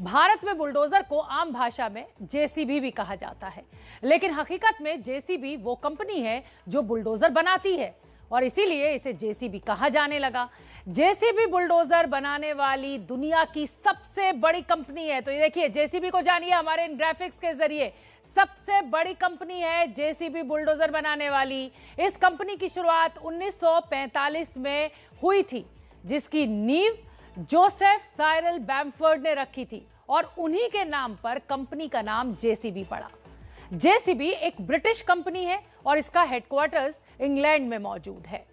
भारत में बुलडोजर को आम भाषा में जेसीबी भी कहा जाता है, लेकिन हकीकत में जेसीबी वो कंपनी है जो बुलडोजर बनाती है और इसीलिए इसे जेसीबी कहा जाने लगा। जेसीबी बुलडोजर बनाने वाली दुनिया की सबसे बड़ी कंपनी है। तो ये देखिए, जेसीबी को जानिए हमारे इन ग्राफिक्स के जरिए। सबसे बड़ी कंपनी है जेसीबी बुलडोजर बनाने वाली। इस कंपनी की शुरुआत 1945 में हुई थी, जिसकी नींव जोसेफ साइरल बैम्फोर्ड ने रखी थी और उन्हीं के नाम पर कंपनी का नाम जेसीबी पड़ा। जेसीबी एक ब्रिटिश कंपनी है और इसका हेडक्वार्टर्स इंग्लैंड में मौजूद है।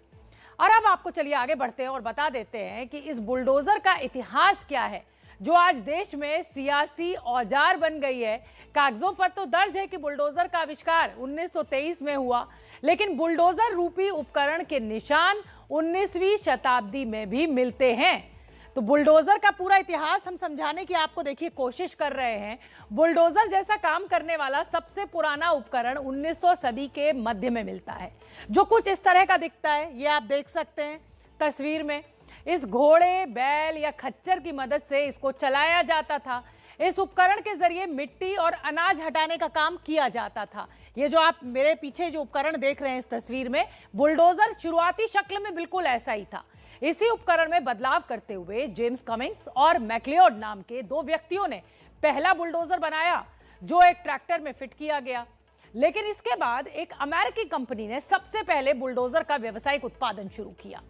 और अब आपको चलिए आगे बढ़ते हैं और बता देते हैं कि इस बुलडोजर का इतिहास क्या है, जो आज देश में सियासी औजार बन गई है। कागजों पर तो दर्ज है कि बुलडोजर का आविष्कार 1923 में हुआ, लेकिन बुलडोजर रूपी उपकरण के निशान 19वीं शताब्दी में भी मिलते हैं। तो बुलडोजर का पूरा इतिहास हम समझाने की आपको देखिए कोशिश कर रहे हैं। बुलडोजर जैसा काम करने वाला सबसे पुराना उपकरण 1900 सदी के मध्य में मिलता है, जो कुछ इस तरह का दिखता है। ये आप देख सकते हैं तस्वीर में। इस घोड़े, बैल या खच्चर की मदद से इसको चलाया जाता था। इस उपकरण के जरिए मिट्टी और अनाज हटाने का काम किया जाता था। ये जो आप मेरे पीछे जो उपकरण देख रहे हैं इस तस्वीर में, बुलडोजर शुरुआती शक्ल में बिल्कुल ऐसा ही था। इसी उपकरण में बदलाव करते हुए जेम्स कमिंग्स और मैक्लियोड नाम के दो व्यक्तियों ने पहला बुलडोजर बनाया, जो एक ट्रैक्टर में फिट किया गया। लेकिन इसके बाद एक अमेरिकी कंपनी ने सबसे पहले बुलडोजर का व्यावसायिक उत्पादन शुरू किया।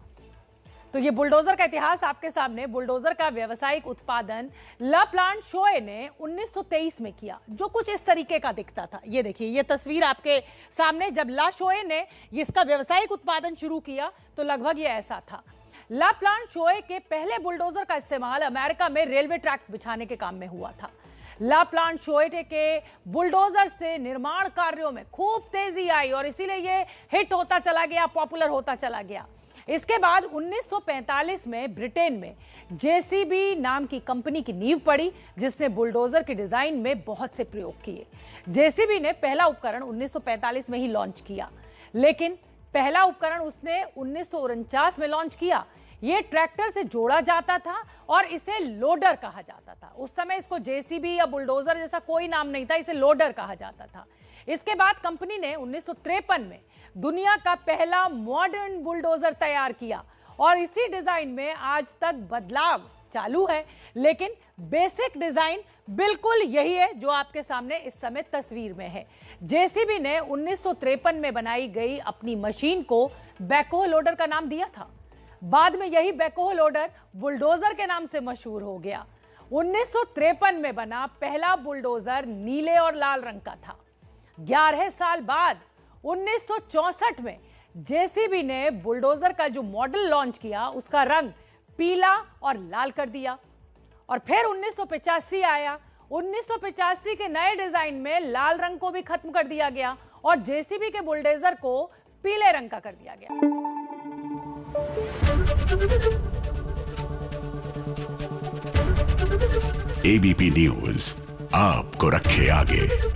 तो ये बुलडोजर का इतिहास आपके सामने। बुलडोजर का व्यावसायिक उत्पादन ला प्लांट शोए ने 1923 में किया, जो कुछ इस तरीके का दिखता था। ये देखिए, ये तस्वीर आपके सामने। जब ला शोए ने इसका व्यावसायिक उत्पादन शुरू किया तो लगभग ये ऐसा था। ला प्लांट शोए के पहले बुलडोजर का इस्तेमाल अमेरिका में रेलवे ट्रैक बिछाने के काम में हुआ था। ला प्लांट शोए के बुलडोजर से निर्माण कार्यों में खूब तेजी आई और इसीलिए ये हिट होता चला गया, पॉपुलर होता चला गया। इसके बाद 1945 में ब्रिटेन में जेसीबी नाम की कंपनी की नींव पड़ी, जिसने बुलडोजर के डिजाइन में बहुत से प्रयोग किए। जेसीबी ने पहला उपकरण 1945 में ही लॉन्च किया, लेकिन पहला उपकरण उसने 1949 में लॉन्च किया। यह ट्रैक्टर से जोड़ा जाता था और इसे लोडर कहा जाता था। उस समय इसको जेसीबी या बुलडोजर जैसा कोई नाम नहीं था, इसे लोडर कहा जाता था। इसके बाद कंपनी ने 1953 में दुनिया का पहला मॉडर्न बुलडोजर तैयार किया और इसी डिजाइन में आज तक बदलाव चालू है, लेकिन बेसिक डिजाइन बिल्कुल यही है जो आपके सामने इस समय तस्वीर में है। जेसीबी ने 1953 में बनाई गई अपनी मशीन को बैकहो लोडर का नाम दिया था। बाद में यही बैकहो लोडर बुलडोजर के नाम से मशहूर हो गया। 1953 में बना पहला बुलडोजर नीले और लाल रंग का था। 11 साल बाद 1964 में जेसीबी ने बुलडोजर का जो मॉडल लॉन्च किया, उसका रंग पीला और लाल कर दिया। और फिर 1985 आया। 1985 के नए डिजाइन में लाल रंग को भी खत्म कर दिया गया और जेसीबी के बुलडोजर को पीले रंग का कर दिया गया। एबीपी न्यूज आपको रखे आगे।